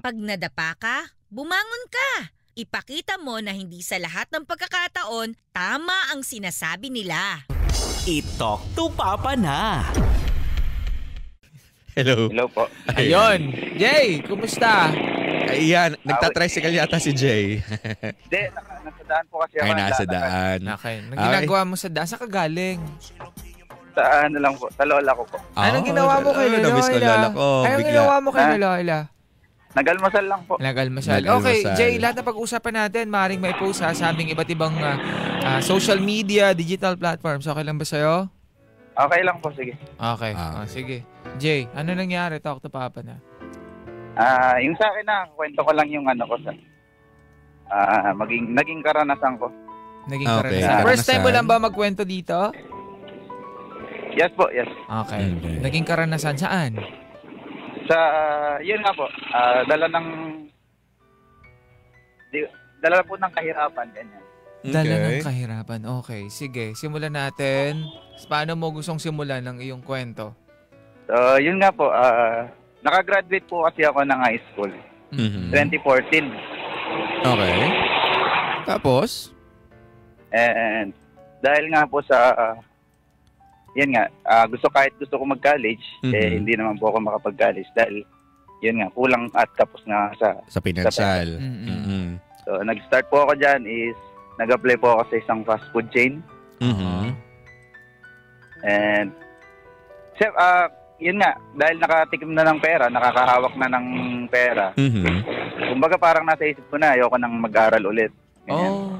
Kapag nadapa ka, bumangon ka. Ipakita mo na hindi sa lahat ng pagkakataon tama ang sinasabi nila. I-talk to Papa na. Hello. Hello po. Ayun. Jay, kumusta? Ayan, nagtatricycle yata si Jay. Hindi, nasa daan po kasi ako. Ay, nasa daan. Okay. Nang ginagawa mo sa daan, saan ka galing? Sa ano lang po, sa lola ko po. Anong ginawa mo kay Namiss ko lola ko. Anong Bigla. ginawa mo kay Lola? Nagalmasal lang po. Nagalmasal. Nagalmasal. Okay, Jay, lahat na pag-usapan natin, maaaring may post sa aming iba't ibang social media, digital platforms. Okay lang ba sa'yo? Okay lang po, sige. Okay. Sige. Jay, ano nangyari? Talk to Papa na. Yung sa akin na, kwento ko lang yung ano ko sa naging karanasan ko. Naging Okay. karanasan. First time mo Karanasan. lang ba magkwento dito? Yes po, yes. Okay. Okay. Naging karanasan saan? Sa, yun nga po, dala po ng kahirapan, ganyan. Dala ng kahirapan. Okay. Sige, simulan natin. Paano mo gustong simulan ng iyong kwento? So, yun nga po, nakagraduate po kasi ako ng high school. Mhm. 2014. Okay. Tapos? And dahil nga po sa, yun nga, gusto ko mag-college, hindi naman po ako makapag-college dahil, yun nga, kulang at kapos nga Sa financial. Mm-mm. So, nag-start po ako dyan is, nag-apply po ako sa isang fast food chain. Mhm. And, yun nga, dahil nakatikim na ng pera, nakakahawak na ng pera, Mhm. kumbaga parang nasa isip ko na, ayoko nang mag-aral ulit. Ganyan. Oh.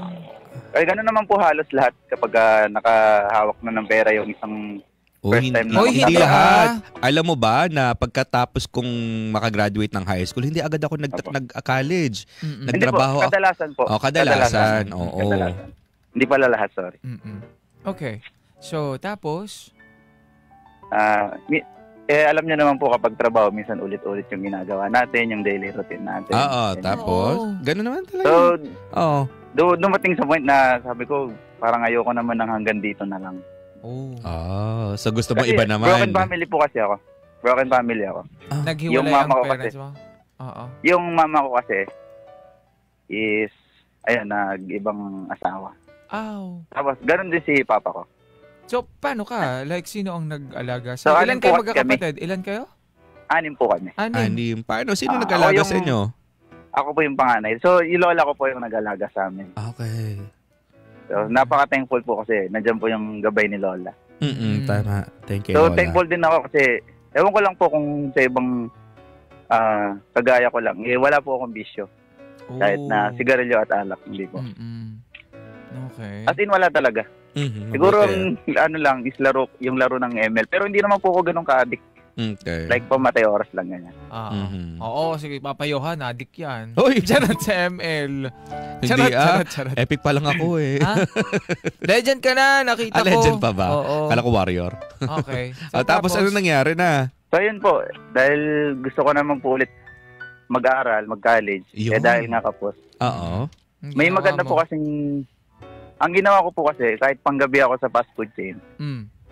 Kaya gano'n naman po halos lahat kapag nakahawak na ng pera yung isang first time na hindi hindi lahat. Alam mo ba na pagkatapos kong makagraduate ng high school, hindi agad ako nag-college. Mm-mm. Hindi po, Nagtrabaho ako. kadalasan po. Kadalasan. Oo. Kadalasan. Hindi pala lahat, sorry. Mm-mm. Okay. So, tapos? Alam niyo naman po kapag trabaho, minsan ulit-ulit yung ginagawa natin, yung daily routine natin. Oo, Ganyan. tapos? Oo. Ganun naman talaga. So, Oo. dumating sa point na sabi ko, parang ayoko naman ng hanggang dito na lang. Oh. So gusto mo Kasi iba naman. broken family po kasi ako. Broken family ako. Yung Naghiwalay mama ang ko parents kasi. mo? Oo. Yung mama ko kasi is, ayun, nag-ibang asawa. Aw. Tapos, ganun din si papa ko. So, paano ka? Like, sino ang nag-alaga So, sa... anim Ilan kayo po magkakapatid? Ilan kayo? 6 po kami. Anim. Paano? Sino Ako nag-alaga yung- sa inyo? Ako po yung panganay. So, yung lola ko po yung nag-alaga sa amin. Okay. So, napaka-thankful po kasi nandyan po yung gabay ni lola. Tama. Thank you, So, Lola. thankful din ako kasi, ewan ko lang po kung sa ibang kagaya ko lang, wala po akong bisyo. Kahit na sigarilyo at alak, hindi po. Okay. As in, wala talaga. Siguro, Okay. ano lang, is yung laro ng ML. Pero hindi naman po ako ganun ka-addict. Okay. Like, pamatay oras lang ganyan. Oo, sige, Papa Johan, adik yan. Hoy! Charot sa ML. Hindi Charot. Epic pa lang ako eh. Ha? Legend ka na, nakita ko. Legend pa ba? Oo. Kala ko warrior. Okay. Tapos ano nangyari na? So, yun po. Dahil gusto ko naman po ulit mag-aaral, mag-college. Yun. Dahil nga kapos. Oo. May maganda po kasing... Ang ginawa ko po kasi, kahit panggabi ako sa fast food chain,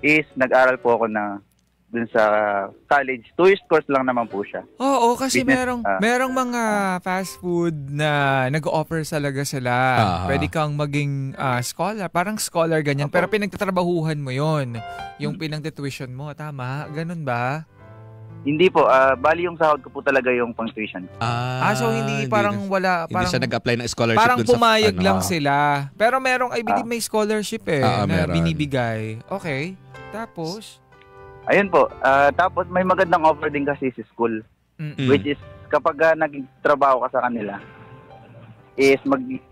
is nag-aral po ako na dun sa college. 2 years course lang naman po siya. Oo, kasi Business, merong mga fast food na nag-offer talaga sila. Pwede kang maging scholar, parang scholar ganyan. Pero pinagtatrabahuhan mo yon, yung pinagtituition mo. Tama? Ganun ba? Hindi po. Bali yung sahod ko po talaga yung pang-tuition. So hindi parang wala, Hindi parang siya nag-apply ng scholarship parang dun sa pumayag ano. lang sila. Pero merong, I believe may scholarship na meron. binibigay. Okay. Tapos? Ayun po. Tapos may magandang offer din kasi sa school. Which is, kapag nagtrabaho ka sa kanila, is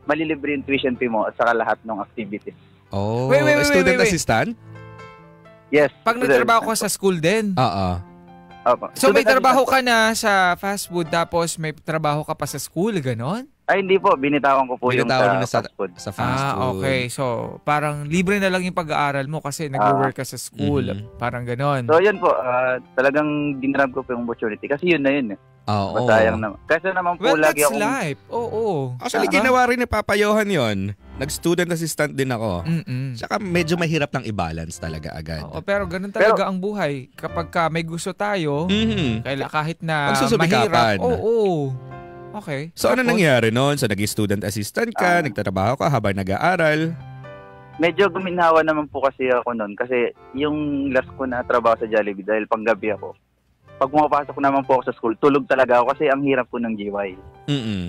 malilibre yung tuition fee mo at saka lahat ng activities. Oh, Wait, student assistant? Yes. Pag nagtrabaho ka sa school din? Oo. Opo. So may Student trabaho assistant ka na sa fast food tapos may trabaho ka pa sa school, ganon? Ay, hindi po. Binitawan ko po Binitawan yung mo na sa fast food. Sa fast food. Okay. So parang libre na lang yung pag-aaral mo kasi nag-work ka sa school. Parang ganon. So, yun po. Talagang dinrab ko po yung opportunity. Kasi yun na yun. Oo. Masayang naman. Kasi naman po Well, lagi that's akong... life. Oo. Actually, ginawa rin ni Papa Johan yun. Nag-student assistant din ako. Tsaka medyo mahirap lang i-balance talaga agad. Oo, pero ganun talaga ang buhay. Kapag may gusto tayo, kahit na Magsusumikapan. mahirap. Oo. Okay. So ano nangyari noon? So naging student assistant ka, nagtatrabaho ka habang nag-aaral? Medyo guminhawa naman po kasi ako noon kasi yung last ko na trabaho sa Jollibee dahil panggabi ako. Pag pumapasok naman po ako sa school, tulog talaga ako kasi ang hirap po ng GY.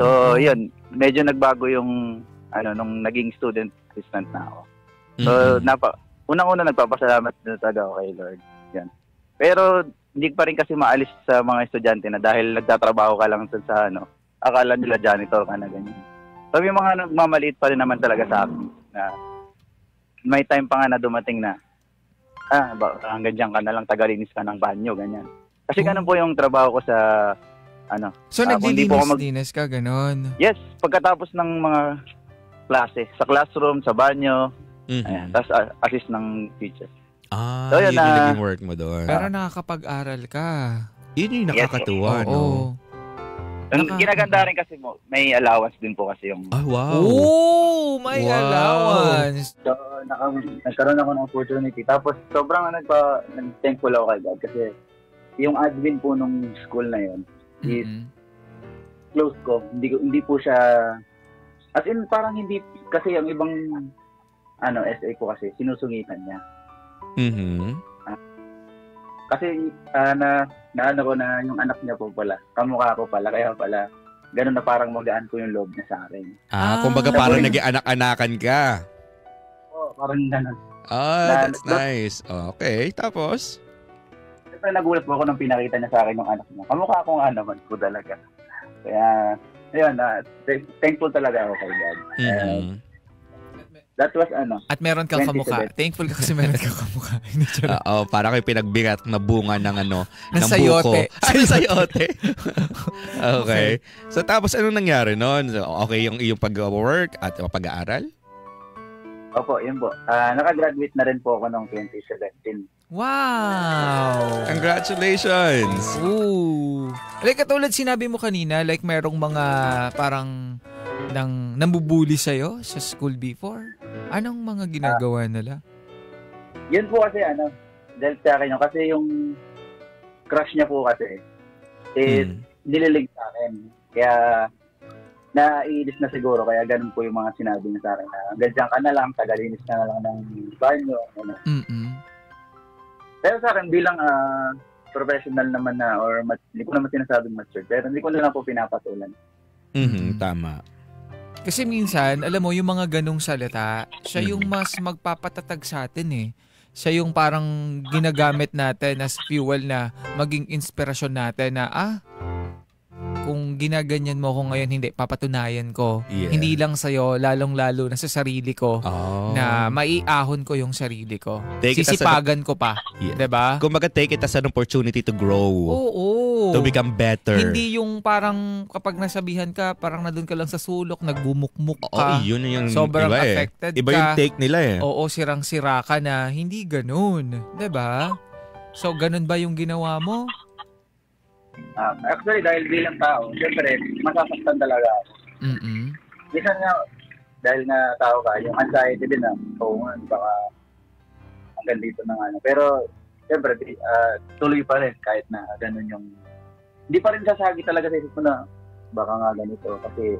So, yun, medyo nagbago yung nung naging student assistant na ako. So, unang-una nagpapasalamat na talaga ako kay Lord. Yan. Pero hindi pa rin kasi maalis sa mga estudyante na dahil nagtatrabaho ka lang sa akala nila janitor ka na ganyan. So, yung mga nagmamaliit pa rin naman talaga sa akin na may time pa nga na dumating na hanggang dyan ka na lang tagalinis ka ng banyo, ganyan. Kasi ganun po yung trabaho ko sa So, naglilinis-linis ka, ganun? Yes, pagkatapos ng mga klase, sa classroom, sa banyo, ayan, tapos assist ng teacher. So, yun yung naging work mo doon. Pero nakakapag-aral ka. Yun yung nakakatuwa, no? Ang ginaganda rin kasi mo, may allowance din po kasi yung... wow! Oh, may allowance! So, nagkaroon ako ng opportunity. Tapos, sobrang nag-thankful ako kay God kasi yung admin po nung school na yun is close ko. Hindi po siya... As in, parang hindi... Kasi yung ibang SA ko kasi, sinusungitan niya. Kasi naano ko na yung anak niya po pala, kamukha ko pala, kaya pala ganun na parang magaan ko yung loob niya sa akin. Kumbaga parang naging anak-anakan ka. Oo, parang ganun. That's nice. Okay, tapos? Siyempre nagulat po ako nung pinakita niya sa akin yung anak niya. Kamukha ko nga naman po talaga. Kaya, ayun, thankful talaga ako kay God. That was At meron kang kamukha. Thankful ka kasi meron kang kamukha. Para kayo pinagbigat na bunga ng ng sayote. Buko. Sayote. Okay. So tapos anong nangyari noon? Okay yung iyong pag-work at pag-aaral? Opo, yun po. Nakagraduate na rin po ako noong 2017. Wow! Congratulations! Ooh! Like katulad sinabi mo kanina, like merong mga parang nambubuli sa'yo sa school before? Anong mga ginagawa nila? Yun po kasi dahil sa akin kasi yung crush niya po kasi nililig sa akin. Kaya naiinis na siguro, kaya ganun po yung mga sinabi niya sa akin na ganyan ka na lang, tagalinis ka na lang ng banyo. Pero sa akin bilang professional naman na or hindi ko naman sinasabing mature, pero hindi ko na lang po pinapatulan. Tama. Kasi minsan, alam mo, yung mga ganong salita, siya yung mas magpapatatag sa atin eh. Siya yung parang ginagamit natin as fuel na maging inspirasyon natin na, kung ginaganyan mo ko ngayon, hindi, papatunayan ko. Yeah. Hindi lang sa'yo, lalong-lalo na sa sarili ko, na maiahon ko yung sarili ko. Sisipagan ko pa. Yeah. Diba? Kumbaga, take it as an opportunity to grow. Oo. To become better. Hindi yung parang kapag nasabihan ka, parang nandun ka lang sa sulok, nagbumukmuk ka. Yun yung sobrang iba affected ka. Iba yung take nila eh. Oo, sirang-sira ka na. Hindi ganun. Diba? So, ganun ba yung ginawa mo? Actually, dahil bilang tao, siyempre, masasaktan talaga ako. Minsan nga, dahil nga tao ka, yung anxiety din baka hanggang dito na nga. Pero, siyempre, tuloy pa rin kahit na ganun yung... Hindi pa rin sasagi talaga sa isip ko na baka nga ganito kasi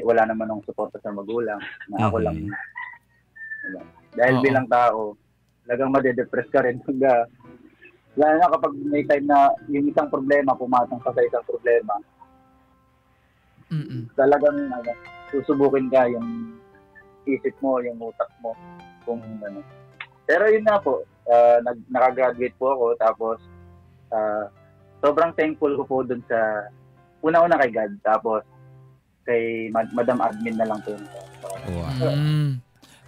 wala naman akong suporta sa magulang na ako lang. Dahil bilang tao, talagang madedepress ka rin. Lalo na kapag may time na yung isang problema, pumatang ka sa isang problema, talagang susubukin ka yung isip mo, yung utak mo, kung ano. Pero yun nga po, nakagraduate po ako, tapos sobrang thankful ko po dun sa, una-una kay God, tapos kay Madam Admin na lang po. Wow.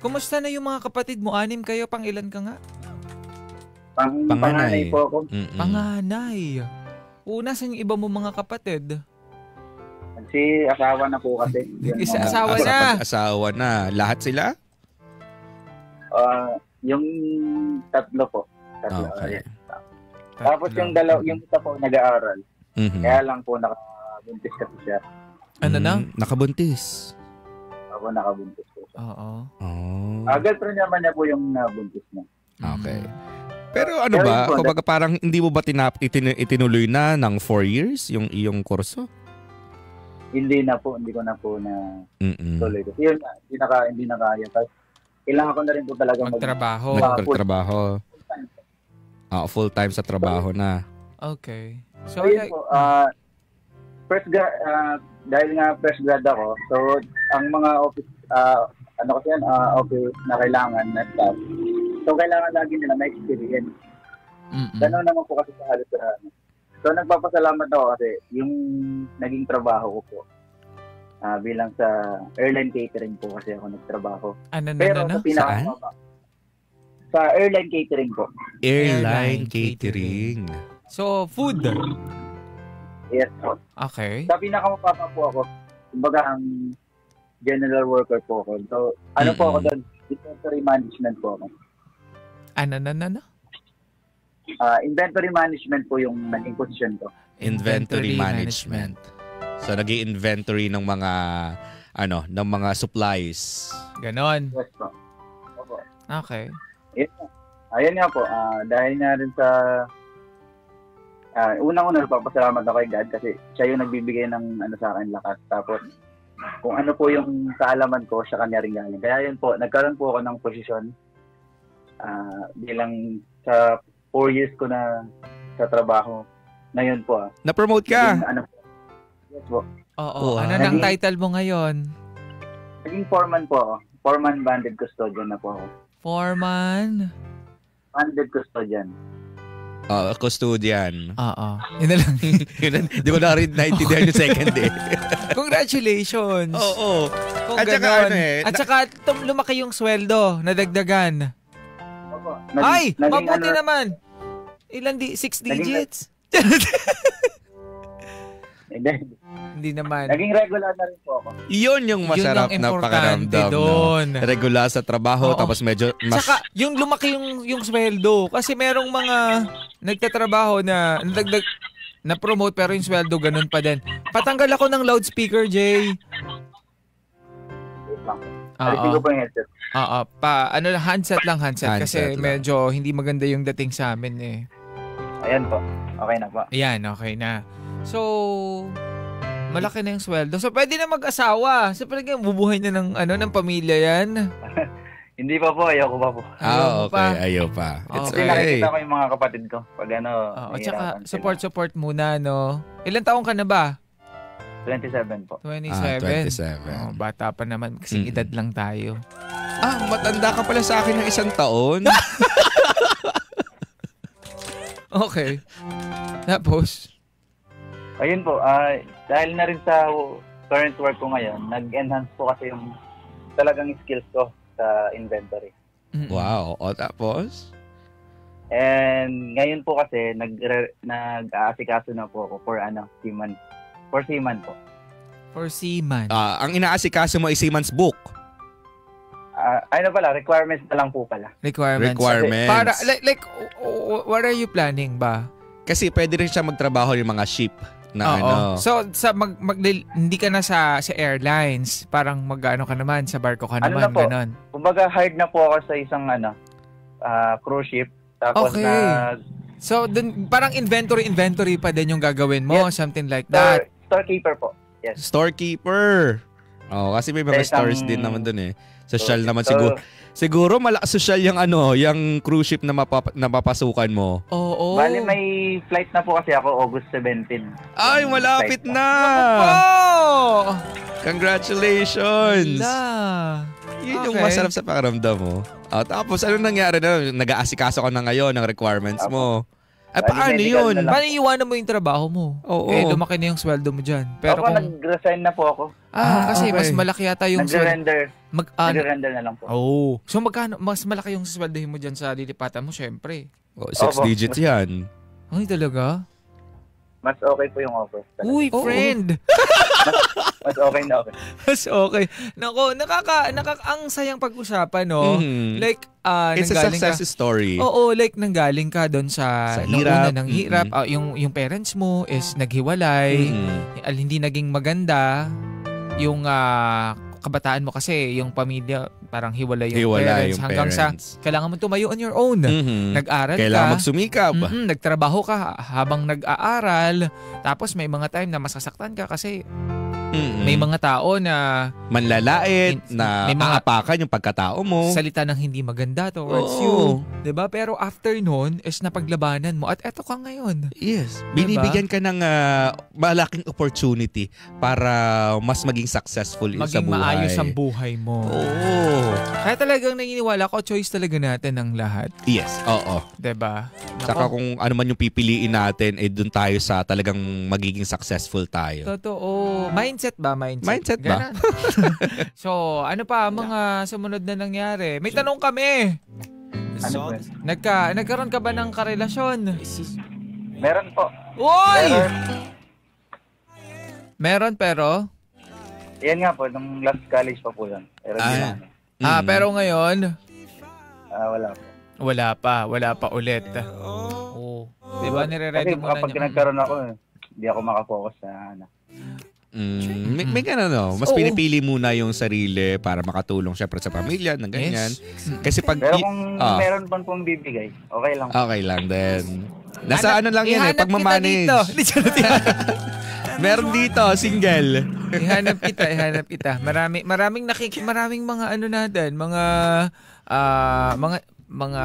Kumusta na yung mga kapatid mo? 6 kayo, pang ilan ka nga? Panganay po ako. Panganay. Nasan yung iba mo mga kapatid? Si asawa na po kasi. Asawa na. Asawa na. Lahat sila? Yung tatlo po. Okay. Tapos yung isa po nag-aaral. Kaya lang po nakabuntis kasi siya. Ano na? Nakabuntis. Ako nakabuntis po. Oo. Girlfriend naman niya po yung nabuntis niya. Okay. Pero ano ba, kumbaga parang hindi mo ba itinuloy na ng 4 years yung iyong kurso? hindi ko na po na tuloy. Kasi yun, hindi na kaya. Tapos, kailangan ko na rin po talaga magtrabaho. Full-time sa trabaho na. Okay. So, yun po, dahil nga fresh grad ako, so, ang mga office, office na kailangan na staff. So, kailangan lagi nila na experience. Gano'n naman po kasi sa halos sa So, nagpapasalamat ako kasi yung naging trabaho ko po bilang sa airline catering po kasi ako nagtrabaho. Pero sa airline catering po. Airline catering. So, food? Yes po. Okay. Sa pinakamapapa po ako, kumbaga ang general worker po ako. So, po ako doon? Inventory management po ako. Ano? Inventory management po yung naging position ko. Inventory management. So, nag-i-inventory ng mga ng mga supplies. Ganon. Yes po. Opo. Okay. Ayun nga po, dahil nga rin sa unang-una nagpapasalamat ako kay God kasi siya yung nagbibigay ng sa akin lakas. Tapos, kung ano po yung kaalaman ko, sa kanya rin galing. Kaya yun po, nagkaroon po ako ng posisyon bilang sa 4 years ko na sa trabaho. Ngayon po. Na-promote ka? Yes po. Oo. Ano nang title mo ngayon? Naging foreman po ako. Foreman banded custodian na po ako. Foreman? Banded custodian. Custodian. Oo. Yun na lang. Di ko naintindihan yung second eh. Congratulations. Oo. At saka lumaki yung sweldo, nadagdagan. Ay! Mabuti naman! Ilan 6 digits? Hindi naman. Naging regular na rin po ako. Yun yung masarap na pakiramdam. No? Regular sa trabaho, tapos medyo mas... Saka, yung lumaki yung sweldo. Kasi merong mga nagtatrabaho na na-promote pero yung sweldo ganun pa din. Patanggal ako ng loudspeaker, Jay. Alisin ko po yung headset. Handset lang. Kasi medyo hindi maganda yung dating sa amin eh. Ayan po. Okay na po. Ayan, okay na. So, malaki na yung sweldo. So, pwede na mag-asawa. So, pwede bubuhay na ng pamilya yan. Hindi pa po. Ayoko pa po. Okay. Ayaw pa. It's okay. Nakikita ko yung mga kapatid ko. Pag at saka, support muna, no? Ilan taong ka na ba? 27 po. 27. Bata pa naman. Kasing edad lang tayo. Matanda ka pala sa akin ng 1 taon. Okay. Tapos? Ayun po. Dahil na rin sa current work ko ngayon, nag-enhance po kasi yung talagang skills ko sa inventory. Wow. Tapos? And ngayon po kasi, nag-aasikaso na po ako for seaman. For seaman po. For seaman. Ang inaasikaso mo ay seaman's book. Requirements na lang po pala. Requirements. Para, what are you planning ba? Kasi pwede rin siya magtrabaho yung mga ship na So, hindi ka na sa airlines. Parang ka naman, sa barko ka naman, ganon. Kumbaga, hired na po ako sa isang cruise ship. Tapos So, dun, parang inventory pa din yung gagawin mo, something like that. Storekeeper po. Yes. Storekeeper. Kasi may mga stores din naman dun eh. Social naman siguro. Siguro social yung yung cruise ship na mapapasukan mo. Oo. Bali may flight na po kasi ako August 17. Ay, malapit na. Congratulations. Yun yung masarap sa pakiramdam mo. Tapos ano nangyari na? Nag-aasikaso ka na ngayon ng requirements mo. Paano yun? Paano iwanan mo yung trabaho mo? Lumaki na yung sweldo mo dyan. Pero nag-resign na po ako. Kasi mas malaki yata yung nag-render. Nag-render na lang po. So magkano mas malaki yung sweldohin mo dyan sa lilipatan mo, syempre. 6 digits yan. Ay, talaga? Mas okay po yung offer. Uy, friend! Mas okay na okay. Mas okay. Nako, ang sayang pag-usapan, no? Like, it's a success story. Oo, like, nanggaling ka doon sa hirap. Ng hirap. Yung parents mo is naghiwalay. Hindi naging maganda. Yung kabataan mo kasi, yung pamilya, parang hiwalay yung parents. Hanggang sa, kailangan mo tumayo on your own. Nag-aral ka. Kailangan magsumikap. Nagtrabaho ka habang nag-aaral. Tapos may mga time na masasaktan ka kasi May mga tao na manlalait, na may mga aapakan yung pagkatao mo. salita ng hindi maganda towards you. 'Di ba? Pero after noon is napaglabanan mo at eto ka ngayon. Yes. Diba? Binibigyan ka ng malaking opportunity para mas maging successful sa Maging buhay. maayos ang buhay mo. Oo. Kaya talagang naniniwala ko, choice talaga natin ng lahat. Yes, oo. 'Di ba? Saka kung ano man yung pipiliin natin, doon tayo sa talagang magiging successful tayo. Totoo. Mindset ba? Mindset ba? Ganon. So, ano pa mga sumunod na nangyari? May tanong kami. Ano po yun? Nagkaroon ka ba ng karelasyon? Meron po. Uy! Meron pero? Yan nga po, nung last college pa po yan. Pero hindi namin. Pero ngayon? Wala po. Wala pa ulit. Oh. Di ba nire-ready Kasi mo na kapag nagkaroon ako, hindi ako makafocus sa May gano'n, no? Mas pinipili muna yung sarili para makatulong syempre sa pamilya, ng ganyan. Kasi pag... Pero kung meron pa pong bibigay, okay lang. Okay lang din. Nasa ano lang yan pag mamanage. Meron dito, single. Ihanap kita. Maraming mga ano natin, mga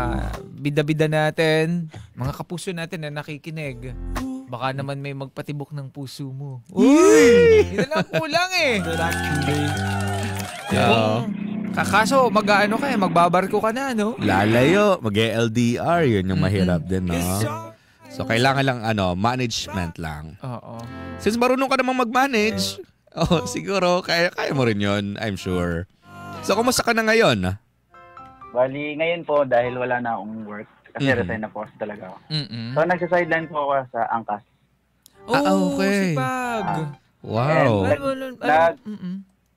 bida-bida natin, mga kapuso natin na nakikinig. Baka naman may magpatibok ng puso mo. Uy! Hindi lang kulang eh. Kaso magbabarko ka na, no? Lalayo, mag-LDR, yun yung mahirap din, no? So, kailangan lang, management lang. Oo. Since marunong ka namang mag-manage, siguro, kaya mo rin yun, I'm sure. So, kumusta ka na ngayon? Bali, ngayon po, dahil wala na akong work, kasi resign na po kasi talaga ako. So, nagsa-sideline po ako sa Angkas. Okay. Sipag. Wow.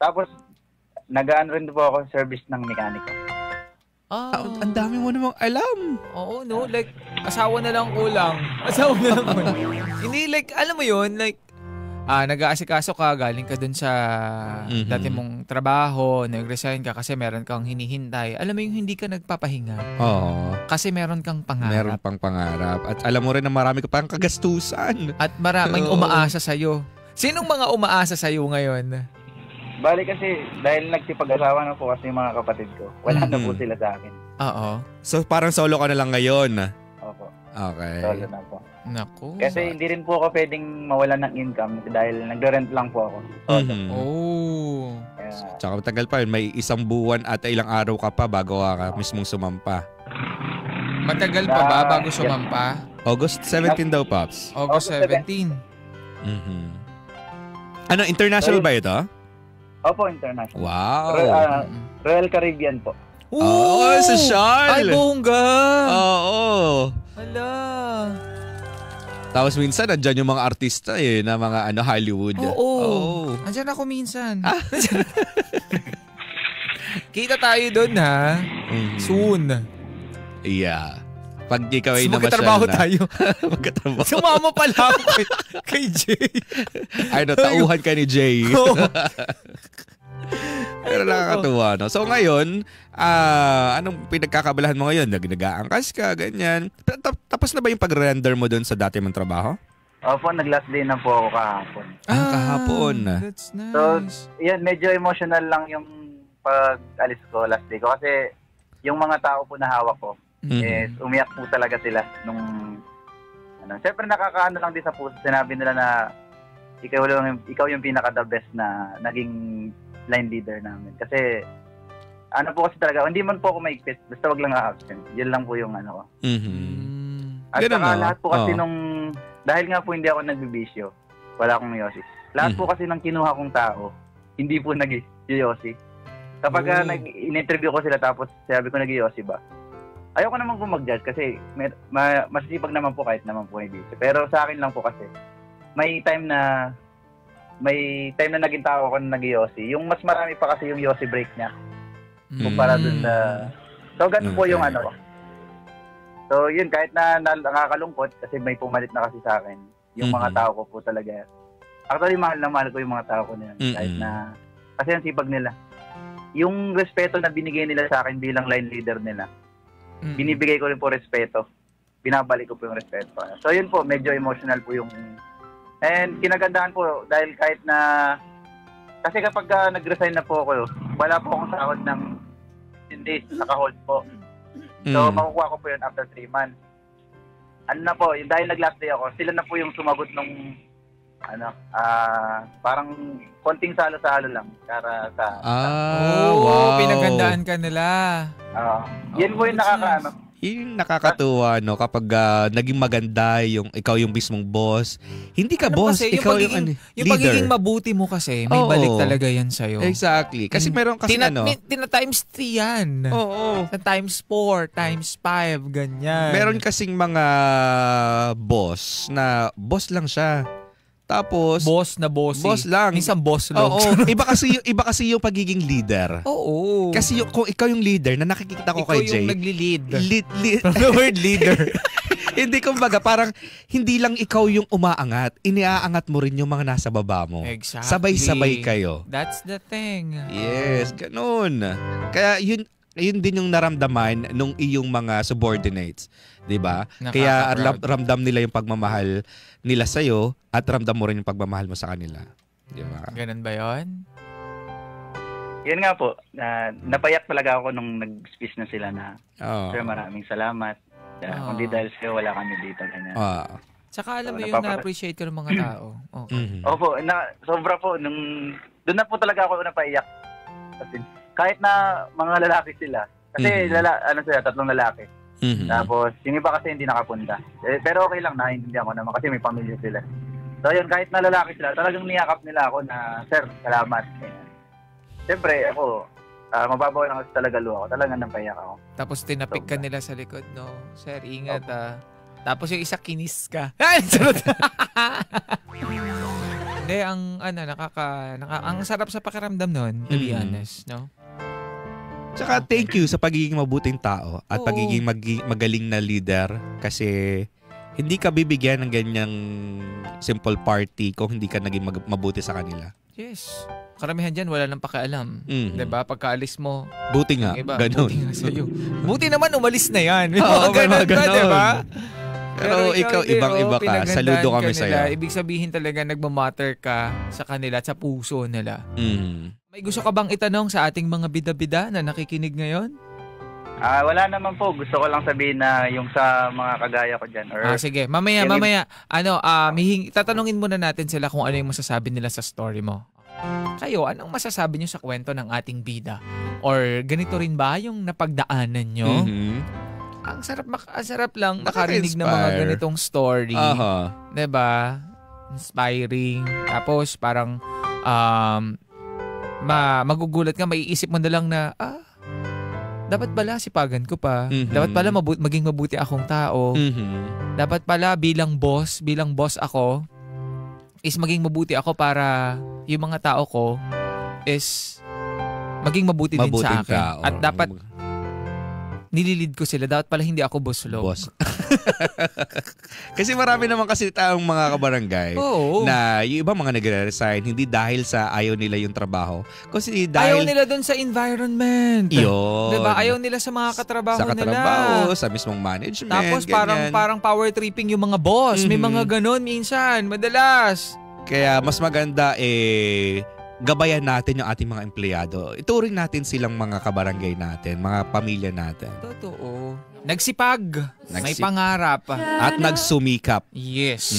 Tapos, nag-ano rin po ako service ng mekaniko. Ang dami mo namang alam. Oo, no? Like, asawa na lang kulang. Hindi, like, alam mo yun, like, nag-aasikaso ka, galing ka dun sa dati mong trabaho, nag-resign ka kasi meron kang hinihintay. Alam mo yung hindi ka nagpapahinga. Oo. Kasi meron kang pangarap. Meron pang pangarap. At alam mo rin na marami ka pang kagastusan. At maraming umaasa sa'yo. Sinong mga umaasa sa'yo ngayon? Bali kasi, dahil nagsipag-asawa na po kasi yung mga kapatid ko, wala na po sila sa akin. Oo. So parang solo ka na lang ngayon. Opo. Okay. Solo na po. Naku. Kasi hindi rin po ako pwedeng mawalan ng income dahil nagre-rent lang po ako. Oh. Tsaka matagal pa yun. May isang buwan at ilang araw ka pa bago ka mismong sumampa. Matagal pa ba bago sumampa? August 17 daw, Pops. August 17. Ano, international ba ito? Opo, international. Wow. Royal Caribbean po. Sa Shal! Ay, bongga! Oo. Hala. Tapos minsan, nandyan yung mga artista na mga Hollywood. Oo. Andyan ako minsan. Kita tayo doon, ha? Soon. Yeah. Pag ikaw ay magkatrabaho tayo. Magkatrabaho. Sumama pala ako kay Jay. Tauhan ka ni Jay. Pero nakakatuwa, no? So ngayon, anong pinagkakabalahan mo ngayon? Nag-aangkas ka, ganyan. Tapos na ba yung pag-render mo doon sa dati mong trabaho? Opo, nag-last day na po ako kahapon. Kahapon. That's nice. So, yan, medyo emotional lang yung pag-alis ko, last day ko. Kasi yung mga tao po na hawak ko, umiyak po talaga sila nung siyempre nakakaano lang din sa puso. Sinabi nila na ikaw yung pinaka-the best na naging line leader namin. Kasi ano po kasi talaga, hindi man po ako maigpit, basta wag lang a-absent. Yun lang po yung ko. At saka lahat po kasi dahil nga po hindi ako nagbibisyo, wala akong yosi. Lahat po kasi ng kinuha kong tao, hindi po nag-yosi. Kapag in-interview ko sila tapos sabi ko nag-yosi ba, ayoko naman po mag-judge kasi masisipag naman po kahit naman po hindi. Pero sa akin lang po kasi, may time na naging tao ako na nag-yosi. Yung mas marami pa kasi yung yosi break niya. Kumpara dun sa... So, ganun po yung ko. So, yun, kahit na nakakalungkot kasi may pumalit na kasi sa akin, yung mga tao ko po talaga. Actually, mahal na mahal ko yung mga tao ko na yun. Kahit na... Kasi ang sipag nila. Yung respeto na binigay nila sa akin bilang line leader nila, binibigay ko rin po respeto. Binabalik ko po yung respeto. So, yun po, medyo emotional po yung... And kinagandahan po dahil kahit na Kasi kapag nag-resign na po ako, wala po akong sahod ng 15 days, naka-hold po. So, makukuha ko po yun after 3 months. Ano na po, dahil nag-last day ako, sila na po yung sumagot nung parang konting salo-salo lang para sa... wow. Pinaghandaan ka nila. Yan po yung Yung nakakatuwa, no, kapag naging maganda ikaw yung mismong boss. Hindi ka boss, kasi, ikaw yung leader. Yung pagiging mabuti mo kasi, may balik talaga yan sa'yo. Exactly. Kasi meron kasi times 3 yan. Oo. Sa times 4, times 5, ganyan. Meron kasing mga boss na boss lang siya. Tapos boss lang. Minsan boss lang. Oo. Iba kasi yung pagiging leader. Oo. Kasi kung ikaw yung leader na nakikita ko kay Jay. Ikaw yung nagli-lead. From the word leader. Hindi, kumbaga parang hindi lang ikaw yung umaangat, iniaangat mo rin yung mga nasa baba mo. Exactly. Sabay-sabay kayo. That's the thing. Yes, ganun. Kaya yun din yung naramdaman nung iyong mga subordinates, 'di ba? Kaya ramdam nila yung pagmamahal nila sa iyo at ramdam mo rin yung pagmamahal mo sa kanila, 'di ba? Ganun ba 'yon? Yan nga po. Napayak talaga ako nung nag-speech na sila na, Sir, maraming salamat. Kung di dahil sa'yo, wala kami dito. Tsaka alam mo yung na-appreciate ko ng mga tao. Okay. Opo, sobra po. Doon na po talaga ako napaiyak. Kasi kahit na mga lalaki sila. Kasi sila, 3 lalaki. Tapos, yung iba kasi hindi nakapunta. Pero okay lang, naiintindihan ko naman kasi may pamilya sila. So yun, kahit na lalaki sila, talagang niyakap nila ako na, Sir, salamat. Siyempre, ako, mababaw lang kasi talaga luha ako. Talagang nampayak ako. Tapos tinapik ka nila sa likod, no? Sir, ingat Tapos yung isa kinis ka. Hindi, ang sarap sa pakiramdam nun, to be honest, no? Tsaka thank you sa pagiging mabuting tao at pagiging magaling na leader kasi hindi ka bibigyan ng ganyang simple party kung hindi ka naging mabuti sa kanila. Yes. Karamihan dyan, wala nang pakialam. Diba? Pagkaalis mo, buti nga, iba, ganun. Buti nga sa'yo. Buti naman, umalis na yan. Oo, ganun ba, diba? Pero ikaw, ibang-iba ka. Saludo kami sa'yo. Ibig sabihin talaga, nagmamatter ka sa kanila, sa puso nila. May gusto ka bang itanong sa ating mga bida-bida na nakikinig ngayon? Wala naman po. Gusto ko lang sabihin na yung sa mga kagaya ko dyan. Sige. Mamaya. Tatanungin muna natin sila kung ano yung masasabi nila sa story mo. Kayo, anong masasabi nyo sa kwento ng ating bida? Or ganito rin ba yung napagdaanan nyo? Ang sarap lang makarinig ng mga ganitong story. Diba? Inspiring. Tapos parang magugulat ka, maiisip mo na lang na, dapat pala sipagan ko pa. Dapat pala maging mabuti akong tao. Dapat pala bilang boss ako, is maging mabuti ako para yung mga tao ko is maging mabuti din sa akin. At dapat nililid ko sila. Dapat pala hindi ako boss. Kasi marami naman kasi tayong mga kabarangay na yung iba mga nagre-resign hindi dahil sa ayaw nila yung trabaho. Kasi dahil ayaw nila dun sa environment. Yun. Diba? Ayaw nila sa mga katrabaho nila. Sa mismong management. Tapos parang power tripping yung mga boss. May mga ganun minsan. Madalas. Kaya mas maganda gabayan natin yung ating mga empleyado. Ituring natin silang mga kabarangay natin, mga pamilya natin. Totoo. Nagsipag. May pangarap. At nagsumikap. Yes.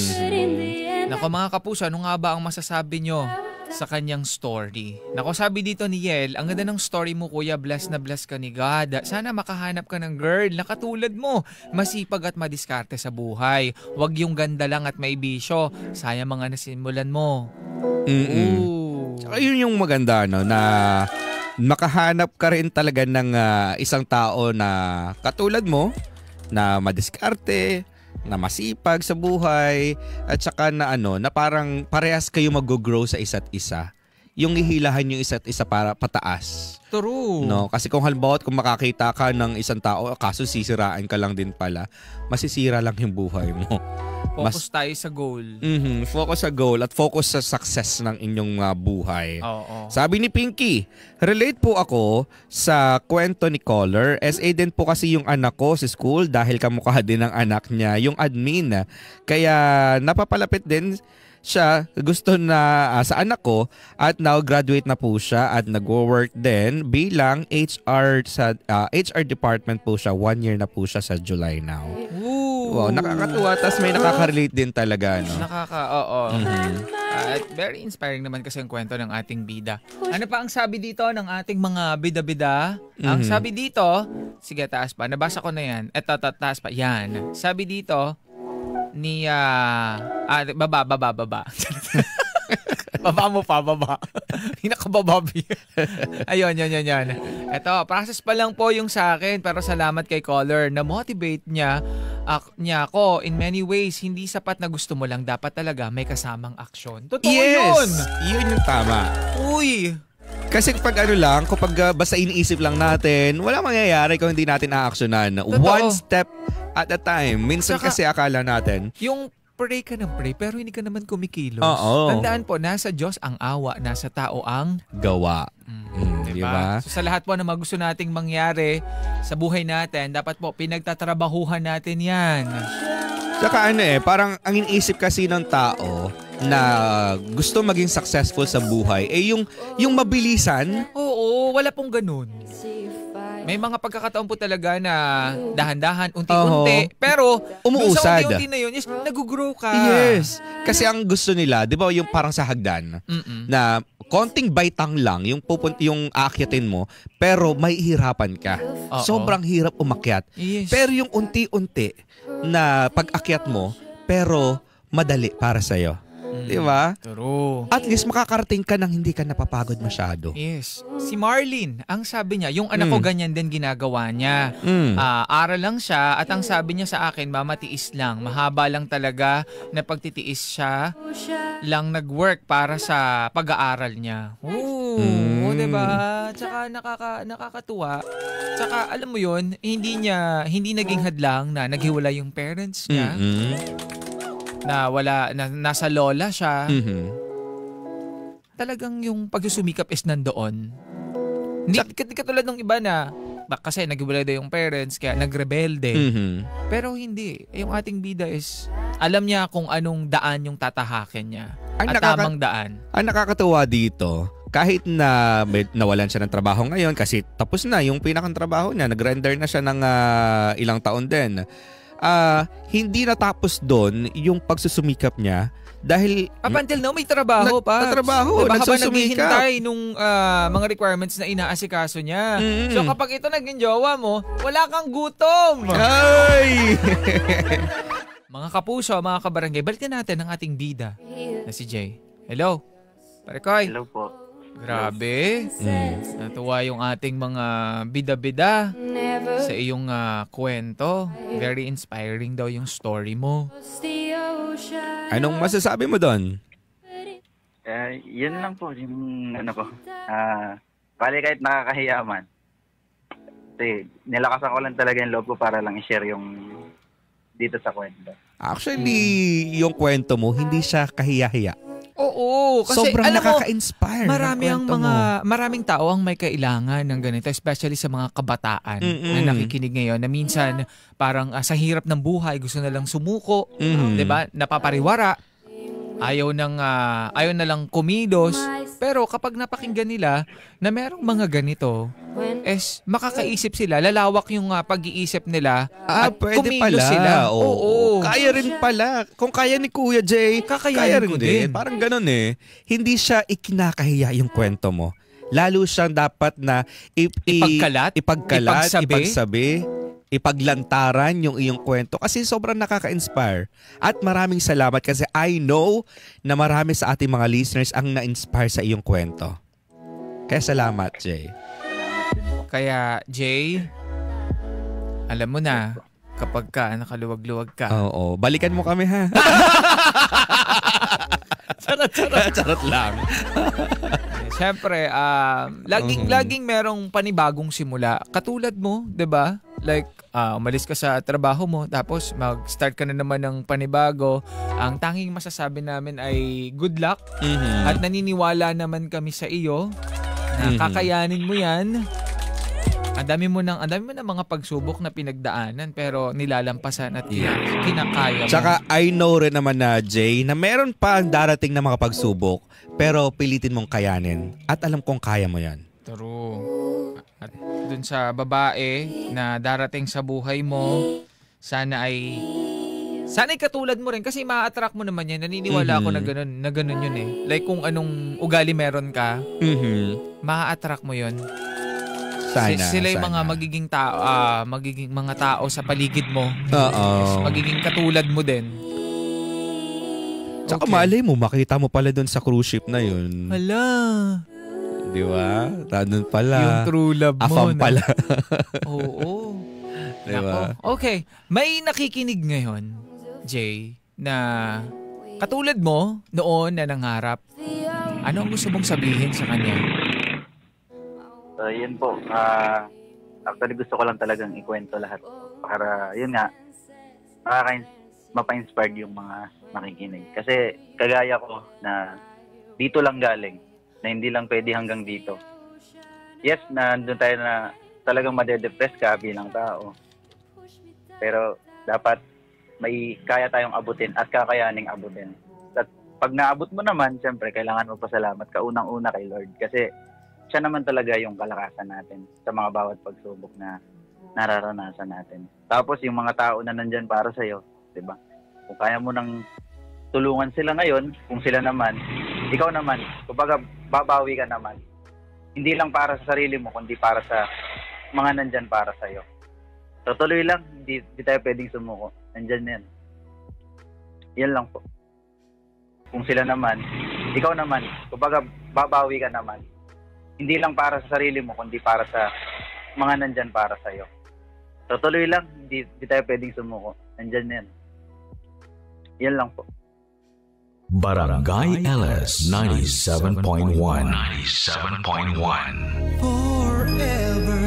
Nako mga kapuso, ano nga ba ang masasabi nyo sa kanyang story? Nako, sabi dito ni Yel, ang ganda ng story mo kuya, blessed na blessed ka ni God. Sana makahanap ka ng girl na katulad mo, masipag at madiskarte sa buhay. Huwag yung ganda lang at may bisyo. Sayang mga nasimulan mo. Ayun yung maganda, no, na makahanap ka rin talaga ng isang tao na katulad mo, na madiskarte, na masipag sa buhay, at saka na na parang parehas kayo mag-grow sa isa't isa. Yung hihilahan yung isa't isa para pataas. True. No, kasi kung halimbawa kung makakita ka ng isang tao, kaso sisiraan ka lang din pala, masisira lang yung buhay mo. Focus tayo sa goal. Focus sa goal at focus sa success ng inyong buhay. Oo. Sabi ni Pinky, relate po ako sa kwento ni Caller. SA din po kasi yung anak ko sa school dahil kamukha din ng anak niya, yung admin. Kaya napapalapit din siya gusto na sa anak ko at now graduate na po siya at nag-work din bilang HR sa HR department po siya. 1 year na po siya sa July now. Ooh. Wow, nakakatuwa. Tas may nakaka-relate din talaga, no? Oo. At very inspiring naman kasi ang kwento ng ating bida. Ano pa ang sabi dito ng ating mga bida-bida? Ang sabi dito, sige, taas pa. Nabasa ko na yan. Eto, taas pa. Yan. Sabi dito, ni baba. Baba mo pa, baba. Pinakabababi. Ayun, yan. Ito, process pa lang po yung sa akin, pero salamat kay caller. Na-motivate niya ako in many ways. Hindi sapat na gusto mo lang. Dapat talaga may kasamang aksyon. Totoo yun! Yun yung tama. Uy! Kasi kapag basta iniisip lang natin, wala mangyayari kung hindi natin aaksyonan. One step at a time. Minsan Saka, kasi akala natin, yung pray ka ng pray pero hindi ka naman kumikilos. Oo. Tandaan po, nasa Diyos ang awa, nasa tao ang gawa. diba? So sa lahat po na gusto nating mangyari sa buhay natin, dapat po pinagtatrabahuhan natin yan. Saka parang ang iniisip kasi ng tao na gusto maging successful sa buhay, yung mabilisan. Oo, wala pong ganun. May mga pagkakataon po talaga na dahan-dahan, unti-unti, pero umuusad. Sa unti-unti na yun, nag-grow ka. Yes. Kasi ang gusto nila, di ba yung parang sa hagdan, na konting baitang lang yung aakyatin mo, pero may hirapan ka. Sobrang hirap umakyat. Yes. Pero yung unti-unti na pag-akyat mo, pero madali para sa'yo. Di ba? True. At least makakarating ka nang hindi ka napapagod masyado. Yes. Si Marlene, ang sabi niya, yung anak ko ganyan din ginagawa niya. Aral lang siya at ang sabi niya sa akin, mamatiis lang. Mahaba lang talaga na pagtitiis siya lang nag-work para sa pag-aaral niya. Oo, diba? Tsaka nakakatuwa. Tsaka alam mo yun, hindi naging hadlang na naghiwalay yung parents niya. Na nasa lola siya. Talagang yung pagsusumikap is nandoon. Hindi katulad ng iba na kasi naghiwalay daw yung parents kaya nagrebelde. Pero hindi. Yung ating bida is alam niya kung anong daan yung tatahakin niya. Tamang daan. Ang nakakatuwa dito, kahit na nawalan siya ng trabaho ngayon kasi tapos na yung pinakang trabaho niya, nag-render na siya ng ilang taon din. Hindi natapos doon yung pagsusumikap niya dahil up until now may trabaho pa. Trabaho, diba, nagsusumikap. Habang naghihintay nung mga requirements na inaasikaso niya. So kapag ito naging jowa mo, wala kang gutom. Ay! Mga kapuso, mga kabarangay, balikan natin ang ating bida na si Jay. Hello? Pare Koy. Hello po. Grabe. Natuwa yung ating mga bida-bida sa iyong kwento. Very inspiring daw yung story mo. Anong masasabi mo doon? Yun lang po yung ko. Bali kahit nakakahiya man. Kasi nilakasan ko lang talaga yung loob ko para lang i-share yung dito sa kwento. Actually, yung kwento mo, hindi siya kahiya-hiya. Oo, kasi sobrang alam nakaka-inspire. Maraming tao ang may kailangan ng ganito, especially sa mga kabataan na nakikinig ngayon na minsan parang sa hirap ng buhay gusto na lang sumuko, 'di ba? Napapariwara. Ayaw na lang kumilos. Pero kapag napakinggan nila na merong mga ganito, makakaisip sila, lalawak yung pag-iisip nila at kumilos sila. Oo. Kaya rin pala. Kung kaya ni Kuya Jay, kaya rin din. Parang ganun Hindi siya ikinakahiya yung kwento mo. Lalo siyang dapat na ipagkalat, ipagsabi, ipaglantaran yung iyong kwento kasi sobrang nakaka-inspire. At maraming salamat kasi I know na marami sa ating mga listeners ang na-inspire sa iyong kwento. Kaya salamat, Jay. Kaya, Jay, alam mo na, kapag nakaluwag-luwag ka. Oo, balikan mo kami ha. Charot lang. Siyempre, laging merong panibagong simula. Katulad mo, 'di ba? Like, umalis ka sa trabaho mo, tapos mag-start ka na naman ng panibago. Ang tanging masasabi namin ay good luck. At naniniwala naman kami sa iyo na kakayanin mo yan. Ang dami mo ng mga pagsubok na pinagdaanan pero nilalampasan at kinakaya mo. Tsaka I know rin naman na Jay na meron pa ang darating na mga pagsubok pero pilitin mong kayanin at alam kong kaya mo yan. True. At dun sa babae na darating sa buhay mo, sana'y katulad mo rin kasi ma-attract mo naman yan. Naniniwala ako na ganun yun eh. Like kung anong ugali meron ka, ma-attract mo yun. Sila yung mga magiging mga tao sa paligid mo. Magiging katulad mo din. Tsaka malay mo, makita mo pala dun sa cruise ship na yun. Hala. Di ba? Doon pala. Yung true love mo. Afam pala. Oo. Diba? Okay. May nakikinig ngayon, Jay, na katulad mo noon na nangarap. Ano ang gusto mong sabihin sa kanya? Yun po. Actually, gusto ko lang talagang ikwento lahat. Para, yun nga, mapa-inspired yung mga makikinig. Kasi, kagaya ko na dito lang galing, na hindi lang pwede hanggang dito. Yes, nandun tayo na talagang madedepress ka bilang tao. Pero, dapat may kaya tayong abutin at kakayaning abutin. At pag naabot mo naman, siyempre, kailangan mo pasalamat ka unang-una kay Lord. Kasi, siya naman talaga yung kalakasan natin sa mga bawat pagsubok na nararanasan natin. Tapos yung mga tao na nandyan para sa'yo, diba? Kung kaya mo nang tulungan sila ngayon, kung sila naman, ikaw naman, kumbaga babawi ka naman. Hindi lang para sa sarili mo, kundi para sa mga nandyan para sa'yo. So tuloy lang, hindi tayo pwedeng sumuko. Nandyan yan. Yan lang po. Kung sila naman, ikaw naman, kumbaga babawi ka naman. Hindi lang para sa sarili mo, kundi para sa mga nandyan para sa'yo. So tuloy lang, hindi tayo pwedeng sumuko. Nandyan yan. Yan lang po. Barangay LS 97.1 Forever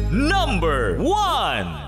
Number 1.